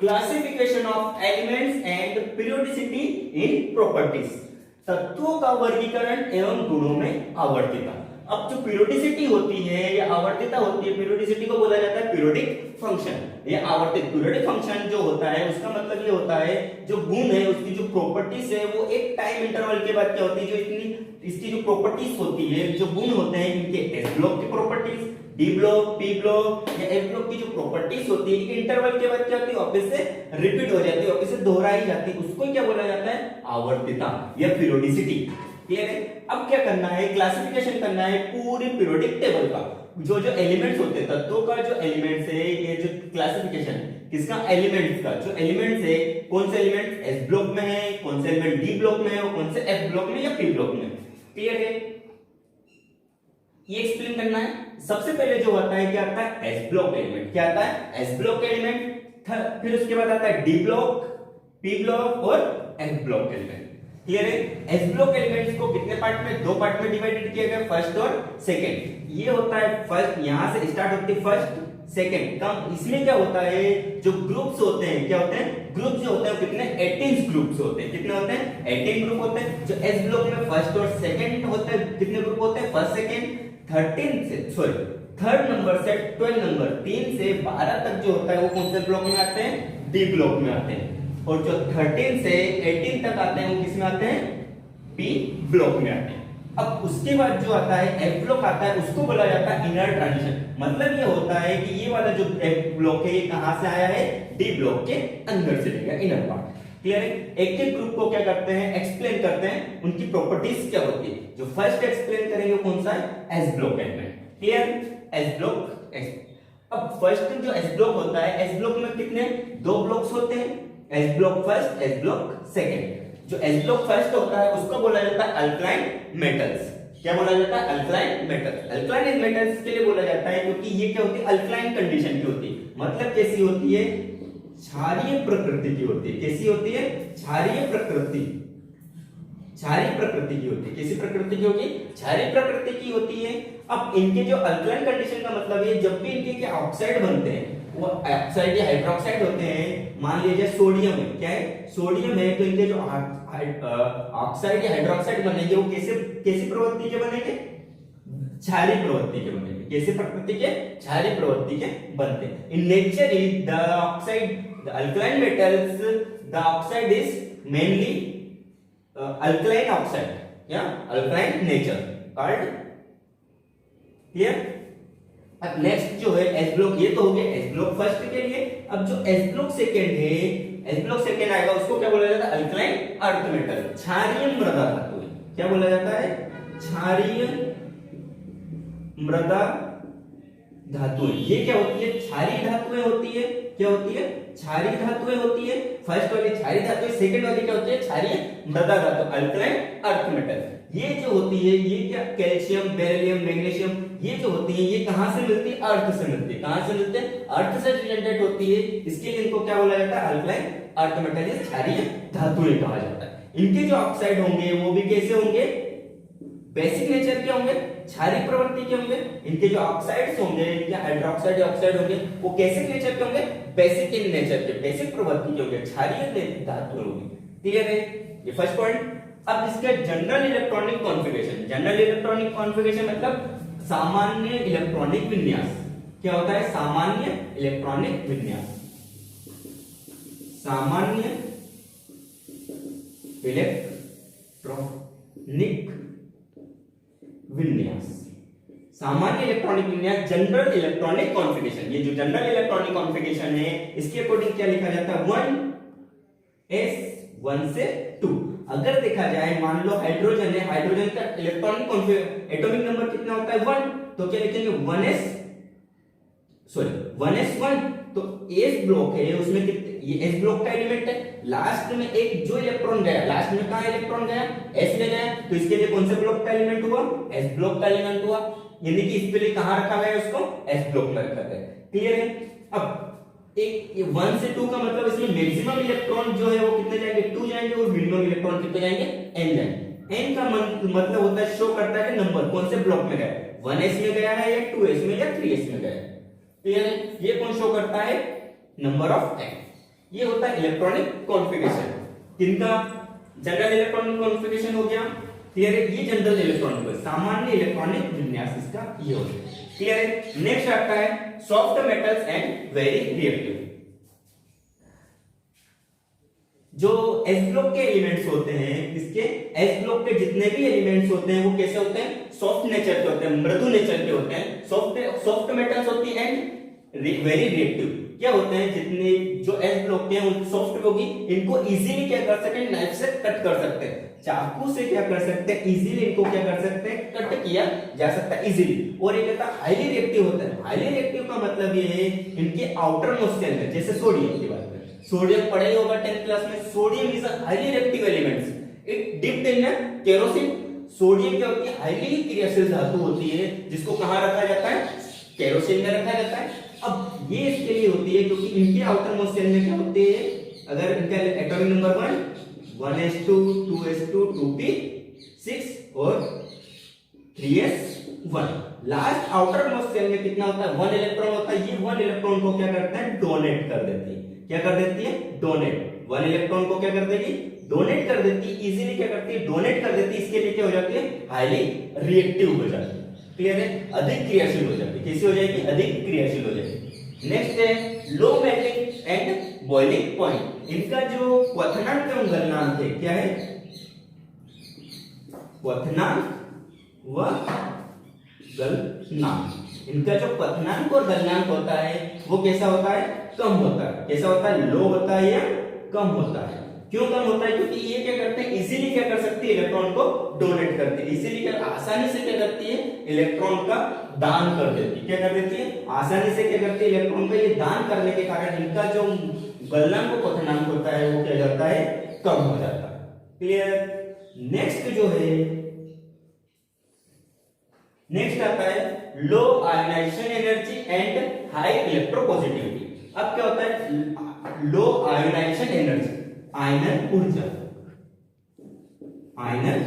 Classification of elements and periodicity in properties, तत्वों का वर्गीकरण एवं गुणों में आवर्तिता। अब जो पीरियोडिसिटी होती है या आवर्तिता होती है, पीरियोडिसिटी को बोला जाता है पीरियोडिक फंक्शन। ये आवर्तित पीरियोडिक फंक्शन जो होता है उसका मतलब ये होता है जो गुण है उसकी जो प्रॉपर्टीज है वो एक टाइम इंटरवल के बाद क्या होती है, जो इतनी इसकी जो प्रॉपर्टीज होती है, जो गुण होते हैं इनके एस ब्लॉक की properties, D block, P block या एफ ब्लॉक की जो प्रॉपर्टीज होती है इंटरवल के बाद क्या होती है, वापस से रिपीट हो जाती है, वापस से दोहराई जाती है, उसको क्या बोला जाता है, आवर्तिता या पीरियोडिसिटी। क्लियर है। अब क्या करना है, क्लासिफिकेशन करना है पूरे पीरियोडिक टेबल का, जो जो एलिमेंट्स होते हैं तत्वों का जो एलिमेंट्स है, ये जो क्लासिफिकेशन किसका, एलिमेंट्स का। जो एलिमेंट्स है कौन से एलिमेंट एस ब्लॉक में है, कौन से एलिमेंट डी ब्लॉक में है और कौन से एफ ब्लॉक में या पी ब्लॉक में। क्लियर है, ये एक्सप्लेन करना है। सबसे पहले जो आता है क्या आता है, एस ब्लॉक एलिमेंट। क्या आता है, एस ब्लॉक एलिमेंट। फिर उसके बाद आता है डी ब्लॉक, पी ब्लॉक और एफ ब्लॉक एलिमेंट। क्लियर है। एस ब्लॉक एलिमेंट्स को कितने पार्ट में, दो पार्ट में डिवाइडेड किया गया, फर्स्ट और सेकंड। ये होता है फर्स्ट, यहां से स्टार्ट होती है फर्स्ट सेकंड कम। इसमें क्या होता है, जो ग्रुप्स होते हैं, क्या होते हैं, ग्रुप जो होते हैं कितने, 18 ग्रुप्स होते हैं। कितने होते हैं, 18 ग्रुप होते हैं। जो एस ब्लॉक में फर्स्ट और सेकंड होते हैं, कितने ग्रुप होते हैं, फर्स्ट सेकंड 13 से सॉरी थर्ड नंबर से 12 नंबर 3 से 12 तक जो होता है वो कौन से ब्लॉक में आते हैं, डी ब्लॉक में आते हैं। और जो 13 से 18 तक आते हैं वो किस में आते हैं, पी ब्लॉक में आते हैं। अब उसके बाद जो आता है एफ ब्लॉक आता है, उसको बोला जाता है इनर ट्रांजिशन। मतलब ये होता है कि ये वाला जो एफ ब्लॉक है ये कहां से आया है, डी ब्लॉक के अंदर से गया, इनर पार्ट। क्लियर है। एक एक ग्रुप को क्या करते हैं, एक्सप्लेन करते हैं, उनकी प्रॉपर्टीज क्या होती है। जो फर्स्ट एक्सप्लेन करेंगे कौन सा है, S block element. Clear, S block. अब फर्स्ट जो एस ब्लॉक होता है, एस ब्लॉक में कितने, दो ब्लॉक्स होते हैं, S block first, S block second. जो एस ब्लॉक फर्स्ट होता है उसको बोला जाता है अल्कलाइन मेटल्स। क्या बोला जाता है, अल्कलाइन मेटल्स। अल्कलाइन मेटल्स के लिए बोला जाता है क्योंकि ये क्या होती है, अल्कलाइन कंडीशन की होती है। मतलब कैसी होती है, क्षारीय प्रकृति की होती है। कैसी होती है, क्षारीय प्रकृति, क्षारीय प्रकृति की होती है। कैसी प्रकृति की होगी, क्षारीय प्रकृति की होती है। अब इनके जो अल्कलाइन कंडीशन का मतलब है, जब भी इनके क्या ऑक्साइड बनते हैं, वो ऑक्साइड या हाइड्रोक्साइड होते हैं। मान लीजिए सोडियम है, क्या है, सोडियम है, तो इनके जो ऑक्साइड या हाइड्रोक्साइड बनेंगे वो कैसी प्रवृत्ति के बनेंगे, क्षारीय प्रवृत्ति के बनेंगे। कैसे प्रकृति के, क्षारीय प्रवृत्ति के बनते हैं। In nature the oxide, the alkaline metals, the oxide is mainly alkaline oxide या अल्कलाइन नेचर कॉल्ड। क्लियर। अब नेक्स्ट जो है एस ब्लॉक, ये तो हो गया एस ब्लॉक फर्स्ट के लिए। अब जो एस ब्लॉक सेकंड है, एस ब्लॉक सेकंड आएगा उसको क्या बोला जाता है, अल्कलाइन अर्थ मेटल, क्षारीय मृदा धातु। क्या बोला जाता है, क्षारीय मृदा धातु। ये क्या होती है, क्षारीय धातुएं होती है। क्या होती है, क्षारीय धातुएं होती है। फर्स्ट वाली क्षारीय धातु, सेकंड वाली क्या होती है, क्षारीय मृदा धातु, अल्कलाइन अर्थ मेटल। ये जो होती है, ये क्या, कैल्शियम, बेरिलियम, मैग्नीशियम, ये जो होती है ये कहां से मिलती है, अर्थ से मिलती है। कहां से मिलते हैं, अर्थ से जनरेट होती है। इसके लिए इनको क्या बोला जाता है, अल्कलाइन अर्थ मेटल, क्षारीय धातुएं कहा जाता है। इनके जो ऑक्साइड होंगे वो भी कैसे होंगे, बेसिक नेचर के होंगे, क्षारीय प्रवृत्ति के होंगे। इनके जो ऑक्साइड्स होंगे या हाइड्रोक्साइड या ऑक्साइड होंगे वो कैसे नेचर के होंगे, बेसिक इन नेचर के, बेसिक प्रवृत्ति के होंगे, क्षारीय धातु होंगे। क्लियर है, ये फर्स्ट पॉइंट। अब इसका general electronic configuration. General electronic configuration मतलब सामान्य इलेक्ट्रॉनिक विन्यास। क्या होता है, सामान्य इलेक्ट्रॉनिक विन्यास, सामान्य इलेक्ट्रॉनिक विन्यास, सामान्य इलेक्ट्रॉनिक विन्यास, जनरल इलेक्ट्रॉनिक कॉन्फ़िगरेशन। ये जो जनरल इलेक्ट्रॉनिक कॉन्फ़िगरेशन है इसके अकॉर्डिंग क्या लिखा जाता है, 1s 1 से 2। अगर देखा जाए, मान लो हाइड्रोजन है, हाइड्रोजन का इलेक्ट्रॉनिक एटॉमिक नंबर कितना होता है, 1, तो क्या लिखेंगे 1s1। तो एस ब्लॉक है, उसमें कितने, ये एस ब्लॉक का एलिमेंट है। लास्ट में एक जो इलेक्ट्रॉन गया, लास्ट में कहां इलेक्ट्रॉन गया, एस में गया, तो इसके लिए कौन से ब्लॉक का एलिमेंट हुआ, एस ब्लॉक का एलिमेंट हुआ। यानी कि इसके लिए कहां रखा गया, उसको एस ब्लॉक में रखा गया। क्लियर है। अब एक 1 से 2 का मतलब इसमें मैक्सिमम इलेक्ट्रॉन जो है वो कितने जाएंगे, 2 जाएंगे, और मिनिमम इलेक्ट्रॉन कितने जाएंगे, n जाएंगे। n का मतलब होता है, शो करता है नंबर कौन से ब्लॉक में गया, 1s में गया है या 2s में या 3s में गया है। क्लियर है, ये कौन शो करता है, नंबर ऑफ n। ये होता है इलेक्ट्रॉनिक कॉन्फ़िगरेशन। किनका? जनरल इलेक्ट्रॉनिक कॉन्फ़िगरेशन हो गया, क्लियर है। ये जनरल इलेक्ट्रॉनिक, सामान्य इलेक्ट्रॉनिक विन्यास इसका ये हो गया, क्लियर है। नेक्स्ट आता है soft metals and very reactive. जो एस ब्लॉक के एलिमेंट्स होते हैं, इसके एस ब्लॉक के जितने भी एलिमेंट्स होते हैं वो कैसे होते हैं? सॉफ्ट नेचर के होते हैं, मृदु नेचर के होते हैं। सॉफ्ट मेटल्स होती है एंड वेरी रिएक्टिव। क्या होते हैं? जितने जो एस ब्लॉक के हैं उन सॉफ्ट होगी, इनको इजीली क्या कर सकते हैं? नाइफ से कट कर सकते हैं, चाकू से क्या कर सकते हैं? इजीली इनको क्या कर सकते हैं? कट किया जा सकता है इजीली। और ये कहता है हाईली रिएक्टिव होता है। हाईली रिएक्टिव का मतलब ये है इनके आउटर मोस्ट शेल में, जैसे सोडियम की बात करें, सोडियम पढ़े होगा 10th क्लास में, sodium is a highly reactive elements. It dipped in kerosene. Sodium क्या होती है? हाईली क्रियाशील धातु होती है, जिसको कहां रखा जाता है? केरोसिन में रखा जाता है। अब ये इसके लिए होती है क्योंकि इनके आउटर मोस्ट शेल में क्या होते हैं? अगर इनका atomic number 1s2 2s2 2p6 और 3s1। Last outer most shell में कितना होता है? 1 इलेक्ट्रॉन होता है। ये 1 इलेक्ट्रॉन को क्या करता है? डोनेट कर देती है। क्या कर देती है? डोनेट। 1 इलेक्ट्रॉन को क्या कर देगी? डोनेट कर देती है। इजीली क्या करती है? डोनेट कर देती है। इसके लिए क्या हो जाती है? हाईली रिएक्टिव हो जाती है, क्लियर है। अधिक क्रियाशील हो जाती है। कैसी हो जाएगी? अधिक क्रियाशील हो जाएगी। नेक्स्ट है low melting and boiling point. इनका जो क्वथनांक एवं गलनांक है, क्या है? क्वथनांक व गलनांक। इनका जो क्वथनांक और गलनांक होता है वो कैसा होता है? कम होता है। कैसा होता है? लो होता है या कम होता है। क्यों कम होता है? क्योंकि ये क्या करते हैं? इजीली क्या कर सकती है? इलेक्ट्रॉन को डोनेट करती है। इजीली क्या, आसानी से क्या करती है? इलेक्ट्रॉन का दान कर देती है। क्या कर देती है? आसानी से क्या करती है? इलेक्ट्रॉन का ये दान करने के कारण इनका जो गलनांक और क्वथनांक होता है वो क्या जाता है? कम हो जाता है, क्लियर। नेक्स्ट जो है, नेक्स्ट आता है low ionization energy and high electropositivity. अब क्या होता है? लो आयोनाइजेशन एनर्जी, आयनन ऊर्जा। आयनन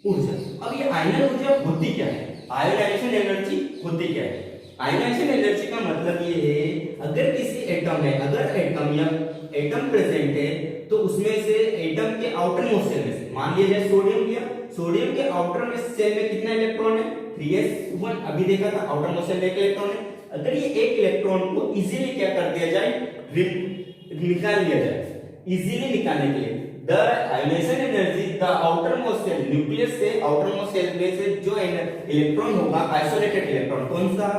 ऊर्जा। अब ये आयनन ऊर्जा होती क्या है? आयोनाइजेशन एनर्जी होती क्या है? आयोनाइजेशन एनर्जी का मतलब ये है, अगर किसी एटम में, अगर एटम या एटम प्रेजेंट है तो उसमें से एटम के आउटर मोस्ट शेल में से, मान लिया जाए सोडियम लिया, सोडियम के आउटर में शेल में कितना इलेक्ट्रॉन है? 3s1। अभी देखा था आउटर मोस्ट शेल में एक इलेक्ट्रॉन है। अगर ये एक इलेक्ट्रॉन को इजीली क्या कर दिया जाए? निकाल लिया जाए, इजीली निकालने के लिए the ionization energy the outer most shell, nucleus से आउटर मोस्ट शेल में से जो इलेक्ट्रॉन होगा, आइसोलेटेड इलेक्ट्रॉन, कौन सा?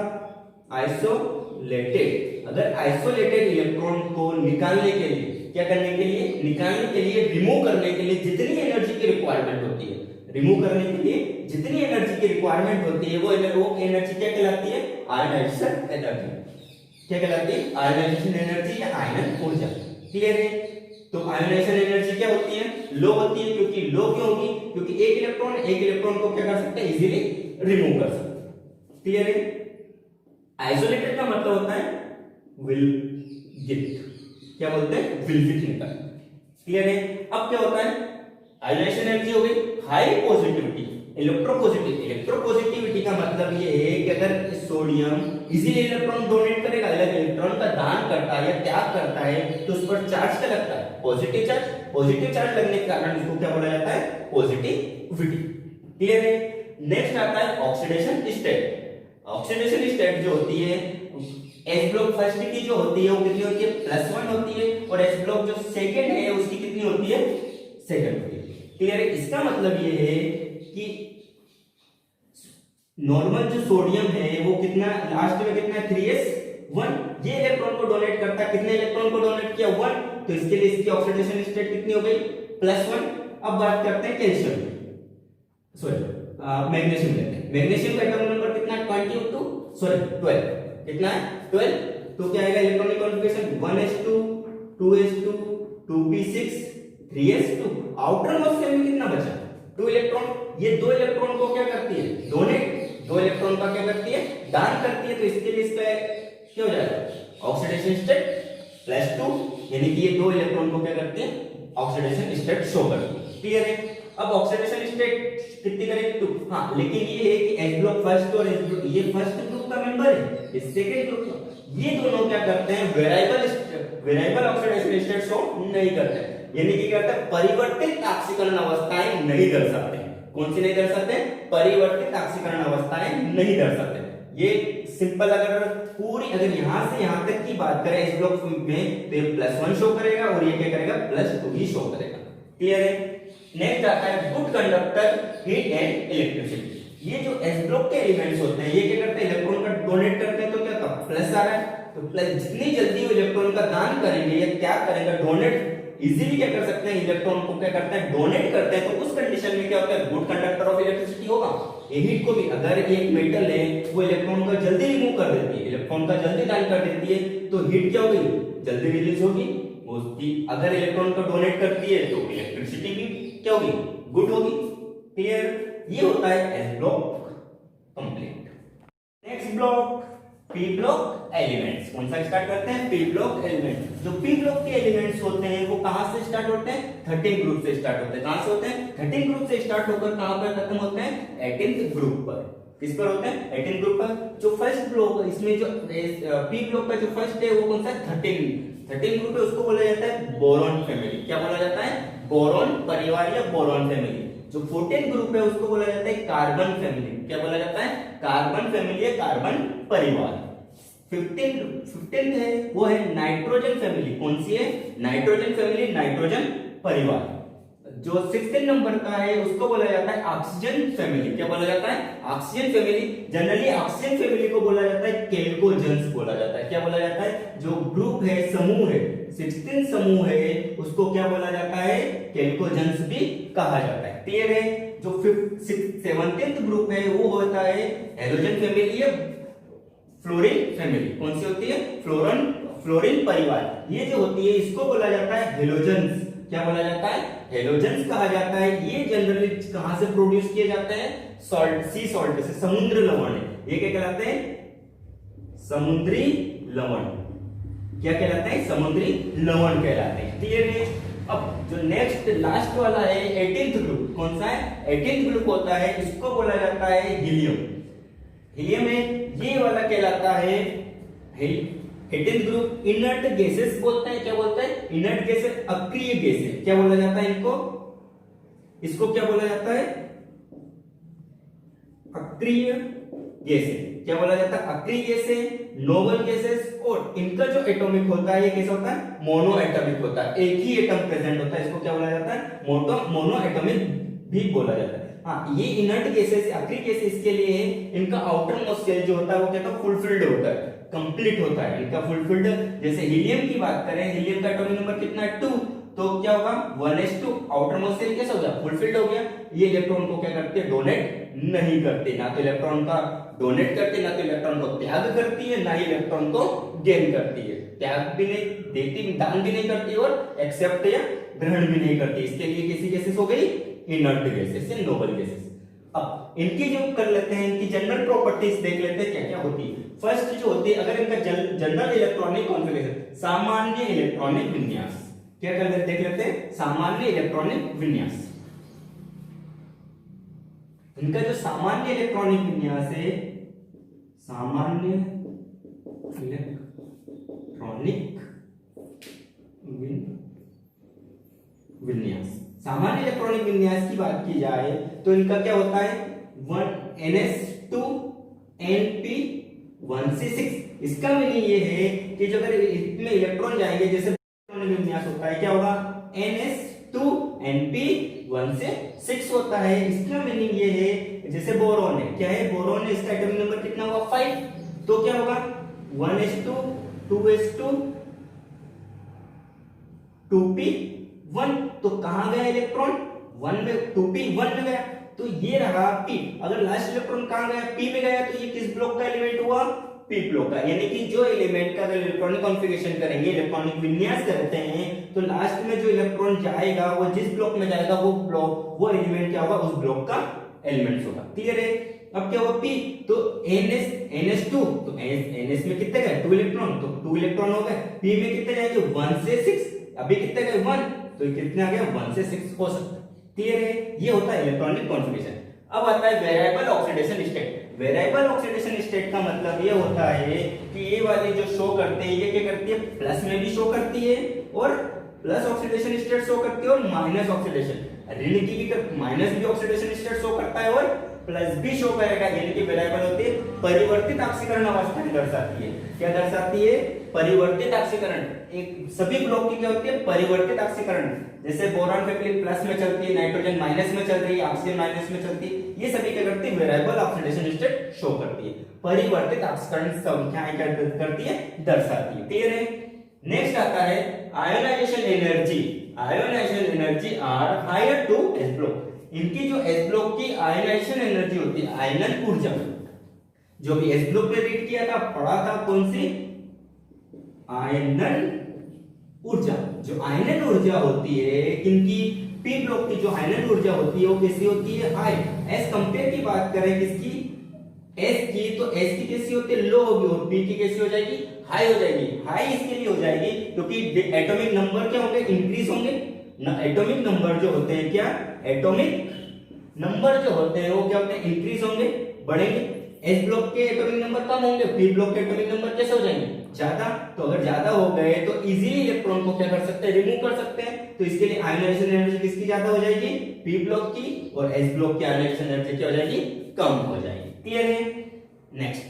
आइसोलेटेड। अगर आइसोलेटेड इलेक्ट्रॉन को निकालने के लिए, क्या करने के लिए? निकालने के लिए, रिमूव करने के लिए जितनी एनर्जी की रिक्वायरमेंट होती है, रिमूव करने के लिए जितनी एनर्जी की रिक्वायरमेंट होती है वो एनर्जी क्या कहलाती है? Ionization energy. क्या कहलाती है? आयोनाइजेशन एनर्जी या आयनन ऊर्जा, क्लियर है। तो आयोनाइजेशन एनर्जी क्या होती है? लो होती है। क्योंकि लो क्यों होगी? क्योंकि एक इलेक्ट्रॉन को क्या कर सकते हैं? इजीली रिमूव कर सकते हैं, क्लियर है। आइसोलेटेड का मतलब होता है विलगित। क्या बोलते हैं? विलगित निकल, क्लियर है। अब क्या होता है? आयोनाइजेशन एनर्जी हो गई हाई पॉजिटिविटी, इलेक्ट्रोपॉजिटिविटी का मतलब ये है कि अगर सोडियम इजीली इलेक्ट्रॉन डोनेट करेगा, इलेक्ट्रॉन का दान करता है या त्याग करता है तो उस पर चार्ज क्या लगता है? Positive charge. पॉजिटिव चार्ज लगने के कारण इसको क्या बोला जाता है? पॉजिटिविटी, क्लियर है। नेक्स्ट आता है ऑक्सीडेशन स्टेट। ऑक्सीडेशन स्टेट जो होती है, एस ब्लॉक फर्स्ट की जो होती है वो कितनी होती है? +1 होती है, और एस ब्लॉक जो सेकंड है उसकी कितनी होती है? सेकंड होती है, क्लियर है। इसका मतलब ये है कि नॉर्मल जो सोडियम है वो कितना, लास्ट में कितना है? 3s1। ये इलेक्ट्रॉन को डोनेट करता है, कितने इलेक्ट्रॉन को डोनेट किया? 1। तो इसके लिए इसकी ऑक्सीडेशन स्टेट कितनी हो गई? +1। अब बात करते हैं कैल्शियम, सॉरी मैग्नीशियम लेते हैं। मैग्नीशियम का एटॉमिक नंबर कितना है? 12। कितना है? 12। तो क्या आएगा electronic configuration? 1s2 2s2 2p6 3s2। Outer most shell में कितना बचा? 2 इलेक्ट्रॉन। ये 2 इलेक्ट्रॉन को क्या करती है? डोनेट। 2 इलेक्ट्रॉन का क्या करती है? दान करती है। तो इसके लिए इसका क्या हो जाएगा? ऑक्सीडेशन स्टेट +2, यानी कि ये 2 इलेक्ट्रॉन को क्या करते हैं? ऑक्सीडेशन स्टेट शो करती है, क्लियर है। अब ऑक्सीडेशन स्टेट कितनी करेगी? 2। हाँ, लेकिन ये है कि एस ब्लॉक फर्स्ट और एस ब्लॉक, ये फर्स्ट ग्रुप का मैं नंबर है, ये सेकंड ग्रुप। ये दोनों क्या करते हैं, वेरिएबल ऑक्सीडेशन स्टेट शो नहीं करते, यानी कि क्या करते हैं, परिवर्तित ऑक्सीकरण अवस्थाएं नहीं दर्शाते। कौन सी नहीं दर्शाते, परिवर्तित ऑक्सीकरण अवस्थाएं नहीं दर्शाते। ये सिंपल, अगर पूरी अगर यहां से यहां तक की बात करें इस ब्लॉक में, तो ये +1 शो करेगा और ये क्या करेगा, +2 ही शो करेगा। क्लियर है। नेक्स्ट आता है good conductor, heat and electricity. ये जो एस ब्लॉक के एलिमेंट्स होते हैं, ये क्या करते हैं, इलेक्ट्रॉन का डोनेट करते हैं, तो क्या का प्लस आ रहा है, तो प्लस जितनी जल्दी वो इलेक्ट्रॉन का दान करेंगे या क्या करेंगे, डोनेट इजीली क्या कर सकते हैं, इलेक्ट्रॉन को क्या करते हैं, डोनेट करते हैं, तो उस कंडीशन में क्या होता है, गुड कंडक्टर ऑफ इलेक्ट्रिसिटी होगा। ये हीट को भी, अगर एक मेटल है वो इलेक्ट्रॉन का जल्दी रिमूव कर देती है, इलेक्ट्रॉन का जल्दी दान कर देती है, तो हीट क्या होगी, जल्दी रिलीज होगी उसकी। अगर इलेक्ट्रॉन को डोनेट करती है तो इलेक्ट्रिसिटी भी क्या होगी, गुड होगी। क्लियर। ये होता है S block complete. Next block P block elements. कौन सा स्टार्ट करते हैं, पी ब्लॉक एलिमेंट। जो पी ब्लॉक के एलिमेंट्स होते हैं वो कहां से स्टार्ट होते हैं, 13 ग्रुप से स्टार्ट होते हैं। कहां से होते हैं, 13 ग्रुप से स्टार्ट होकर कहां पर खत्म होते हैं, 18th ग्रुप पर। किस पर होते हैं, 18th ग्रुप पर। जो फर्स्ट ब्लॉक, इसमें जो पी ब्लॉक का जो फर्स्ट है वो कौन सा है, 13 ग्रुप है, उसको बोला जाता है बोरॉन फैमिली। क्या बोला जाता है, बोरॉन परिवार या बोरॉन फैमिली। जो 14 ग्रुप है उसको बोला जाता है कार्बन फैमिली। क्या बोला जाता है, कार्बन फैमिली या कार्बन परिवार। 15 है वो है नाइट्रोजन फैमिली। कौन सी है, नाइट्रोजन फैमिली, नाइट्रोजन परिवार। जो 16 नंबर का है उसको बोला जाता है ऑक्सीजन फैमिली। क्या बोला जाता है, oxygen family. Generally oxygen family को बोला जाता है केल्कोजेंस बोला जाता है। क्या बोला जाता है, जो ग्रुप है, समूह है, 16 समूह है, उसको क्या बोला जाता है, केल्कोजेंस भी कहा जाता है। क्लियर है। जो 17th ग्रुप है वो होता है हेलोजन फैमिली या फ्लोरीन फैमिली। कौन सी होती है, फ्लोरीन परिवार। ये जो होती है इसको बोला जाता है हेलोजेंस। क्या बोला जाता है, हेलोजेंस कहा जाता है। ये जनरली कहां से प्रोड्यूस किए जाते हैं, सॉल्ट, सी सॉल्ट से, समुद्र लवण है। ये क्या कहलाते हैं, समुद्री लवण। क्या कहलाते हैं, समुद्री लवण कहलाते हैं। क्लियर है। अब जो नेक्स्ट लास्ट वाला है 18th ग्रुप, कौन सा है, 18th ग्रुप होता है, इसको बोला जाता है हीलियम। हीलियम में ये वाला कहलाता है 18th ग्रुप इनर्ट गैसेस बोलते हैं। क्या बोलते हैं, इनर्ट गैसेस, अक्रिय गैसेस। क्या बोला जाता है इनको, इसको क्या बोला जाता है, अक्रिय गैसेस। क्या बोला जाता है, अक्रिय गैसेस, नोबल गैसेस। और इनका जो एटॉमिक होता है ये कैसा होता है, मोनो एटॉमिक होता है, एक ही एटम प्रेजेंट होता है। इसको क्या बोला जाता है, मोनो एटॉमिक भी बोला जाता है। हाँ, ये इनर्ट गैसेस, अक्रिय गैसेस के लिए इनका आउटर मोस्ट शेल जो होता है वो क्या होता है, फुलफिल्ड होता है, कंप्लीट होता है इनका फुलफिल्ड। जैसे हीलियम की बात करें, हीलियम का एटॉमिक नंबर कितना है, 2, तो क्या होगा, 1s2, आउटर मोस्ट शेल कैसा हो गया, फुलफिल्ड हो गया। ये इलेक्ट्रॉन को क्या करते हैं, डोनेट नहीं करते, ना तो इलेक्ट्रॉन का डोनेट करते, ना तो इलेक्ट्रॉन को त्याग करती है, ना ही इलेक्ट्रॉन को गेन करती है। त्याग भी नहीं देती, दान भी नहीं करती और एक्सेप्ट या ग्रहण भी नहीं करती। इसके लिए कैसी गैसेस हो गई, इनर्ट गैसेस या नोबल गैसेस। अब इनकी जो कर लेते हैं, इनकी जनरल प्रॉपर्टीज देख लेते हैं क्या क्या होती है। फर्स्ट जो होती है, अगर इनका जनरल इलेक्ट्रॉनिक कॉन्फ़िगरेशन, सामान्य इलेक्ट्रॉनिक विन्यास, क्या कर लेते देख लेते हैं, सामान्य इलेक्ट्रॉनिक विन्यास। इनका जो सामान्य इलेक्ट्रॉनिक विन्यास है, सामान्य इलेक्ट्रॉनिक विन्यास, सामान्य इलेक्ट्रॉनिक विन्यास की बात की जाए तो इनका क्या होता है, 1ns2 np1c6। इसका मीनिंग ये है कि जो अगर इसमें इलेक्ट्रॉन जाएंगे, जैसे इलेक्ट्रॉनिक विन्यास होता है, क्या होगा, ns2 np1c6 होता है। इसका मीनिंग ये है, जैसे बोरॉन है, क्या है, बोरॉन है, इसका एटॉमिक नंबर कितना होगा, 5, तो क्या होगा, 1s2 2s2 2p1। तो कहां गया इलेक्ट्रॉन, 1 में, 2p1 में गया, तो ये रहा p। अगर लास्ट इलेक्ट्रॉन कहां गया, p में गया, तो ये किस ब्लॉक का एलिमेंट हुआ, p ब्लॉक का। यानी कि जो एलिमेंट का अगर इलेक्ट्रॉनिक कॉन्फ़िगरेशन करेंगे, इलेक्ट्रॉनिक विन्यास करते हैं, तो लास्ट में जो इलेक्ट्रॉन जाएगा वो जिस ब्लॉक में जाएगा वो ब्लॉक, वो एलिमेंट क्या होगा, उस ब्लॉक का एलिमेंट होगा। क्लियर है। अब क्या हुआ, p, तो ns2, तो ns में कितने गए, 2 इलेक्ट्रॉन, तो 2 इलेक्ट्रॉन हो गए। p में कितने जाएंगे, 1 से 6, अभी कितने गए, 1, तो कितने आ गया, 1 से 6 हो सकता है। क्लियर है। ये होता है इलेक्ट्रॉनिक कॉन्फ़िगरेशन। अब आता है variable oxidation state. Variable oxidation state का मतलब ये होता है कि ये वाली जो शो करते हैं ये क्या करती है, प्लस में भी शो करती है और प्लस ऑक्सीडेशन स्टेट शो करती है और माइनस ऑक्सीडेशन ऋण की भी माइनस भी ऑक्सीडेशन स्टेट शो करता है और प्लस भी शो करेगा, यानी कि वेरिएबल होती है परिवर्तित ऑक्सीकरण अवस्था दर्शाती है। क्या दर्शाती है, परिवर्तित ऑक्सीकरण। एक सभी ब्लॉक की क्या होती है, परिवर्तित ऑक्सीकरण। जैसे बोरॉन फैमिली प्लस में चलती है, नाइट्रोजन माइनस में चल रही है, ऑक्सीजन माइनस में चलती है, ये सभी क्या करती है, वेरिएबल ऑक्सीडेशन स्टेट शो करती है, परिवर्तित ऑक्सीकरण संख्याएं क्या करती है, दर्शाती है। क्लियर है। नेक्स्ट आता है ionization energy. Ionization energy are higher to S block. इनकी जो एस ब्लॉक की आयनाइजेशन एनर्जी होती है, आयनन ऊर्जा, जो भी एस ब्लॉक पे रीड किया था, पढ़ा था, कौन सी, आयनन ऊर्जा। जो आयनन ऊर्जा होती है इनकी, पी ब्लॉक की जो आयनन ऊर्जा होती है वो कैसी होती है, हाई। एस कंपेयर की बात करें किसकी, एस की, तो एस की कैसी होती है, लो होगी और पी की कैसी हो जाएगी, हाई हो जाएगी। हाई इसके लिए हो जाएगी क्योंकि एटॉमिक नंबर क्या होंगे, इंक्रीज होंगे ना। एटॉमिक नंबर जो होते हैं क्या, एटॉमिक नंबर जो होते हैं वो क्या होते हैं, इंक्रीज होंगे, बढ़ेंगे। एस ब्लॉक के एटॉमिक नंबर कम होंगे, पी ब्लॉक के एटॉमिक नंबर कैसे हो जाएंगे, ज्यादा। तो अगर ज्यादा हो गए तो इजीली इलेक्ट्रॉन को क्या कर सकते हैं, रिमूव कर सकते हैं। तो इसके लिए आयनाइजेशन एनर्जी किसकी ज्यादा हो जाएगी, पी ब्लॉक की, और एस ब्लॉक की आयनाइजेशन एनर्जी क्या हो जाएगी, कम हो जाएगी। क्लियर है। Next,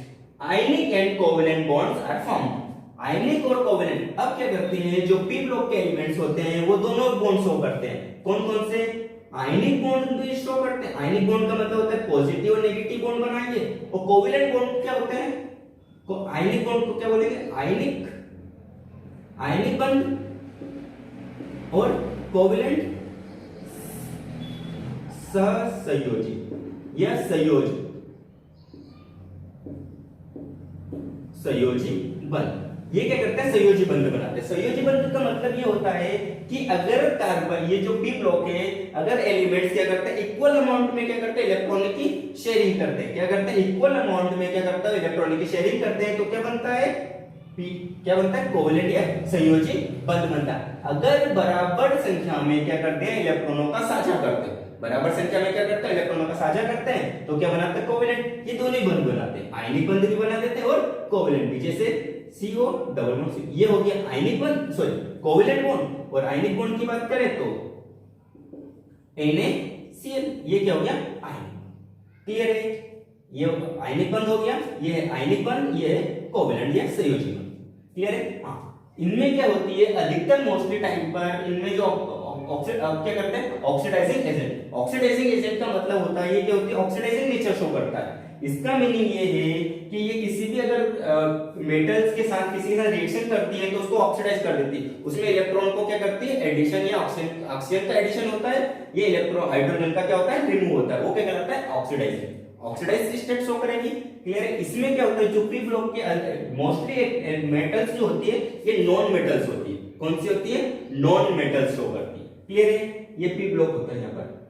ionic and covalent bonds are formed. Ionic और कोवेलेंट अब क्या करते हैं, जो पी ब्लॉक के एलिमेंट्स होते हैं वो दोनों बॉन्ड शो करते हैं। कौन कौन से, आयनिक बॉन्ड भी शो करते हैं। आयनिक बॉन्ड का मतलब होता है पॉजिटिव और नेगेटिव बॉन्ड बनाएंगे। और कोवेलेंट बॉन्ड क्या होते हैं, आयनिक बॉन्ड को क्या बोलेंगे, आयनिक, आयनिक बंध, और कोवेलेंट सहसंयोजी या संयोजी, संयोजी बंध। ये क्या करते हैं, संयोजी बंध बनाते हैं। संयोजी बंध का मतलब ये होता है कि अगर कार्बन, ये जो पी ब्लॉक है, अगर एलिमेंट्स क्या करते हैं, इक्वल अमाउंट में क्या करते हैं, इलेक्ट्रॉन की शेयरिंग करते हैं। क्या करते हैं, इक्वल अमाउंट में क्या करता है, इलेक्ट्रॉन की शेयरिंग करते हैं, तो क्या बनता है, पी क्या बनता है, कोवेलेंट या संयोजी बंध बनता है। अगर बराबर संख्या में क्या करते हैं, इलेक्ट्रॉनों का साझा करते हैं, बराबर संख्या में क्या करते हैं, इलेक्ट्रॉनों का साझा करते हैं, तो क्या बनाते हैं, कोवेलेंट। ये दोनों ही बंध बनाते हैं, आयनिक बंध भी बना देते हैं और कोवेलेंट भी। जैसे CO डबल बॉन्ड C, ये हो गया ionic bond, sorry covalent bond. और आयनिक बॉन्ड की बात करें तो NaCl, ये क्या हो गया, आयनिक। क्लियर है। ये आयनिक बंध हो गया, ये है आयनिक बंध, ये है कोवेलेंट या संयोजी बंध। क्लियर है। हाँ, इनमें क्या होती है, अधिकतर मोस्टली टाइम पर इनमें जो क्या करते हैं, ऑक्सीडाइजिंग एजेंट। ऑक्सीडाइजिंग एजेंट का मतलब होता है, ये क्या होती है, ऑक्सीडाइजिंग नेचर शो करता है। इसका मीनिंग ये है कि ये किसी भी अगर मेटल्स के साथ किसी के साथ रिएक्शन करती है तो उसको ऑक्सीडाइज कर देती है। उसमें इलेक्ट्रॉन को क्या करती है, एडिशन या ऑक्सीजन का एडिशन होता है, ये इलेक्ट्रॉन हाइड्रोजन का क्या होता है, रिमूव होता है। वो क्या कहलाता है, ऑक्सीडाइजिंग, ऑक्सीडाइज स्टेट शो करेगी। क्लियर है। इसमें क्या होता है, जो पी ब्लॉक के मोस्टली मेटल्स जो होती है ये नॉन मेटल्स होती है। कौन सी होती है, नॉन मेटल्स शो करती है। क्लियर है। ये पी ब्लॉक होता है यहाँ पर।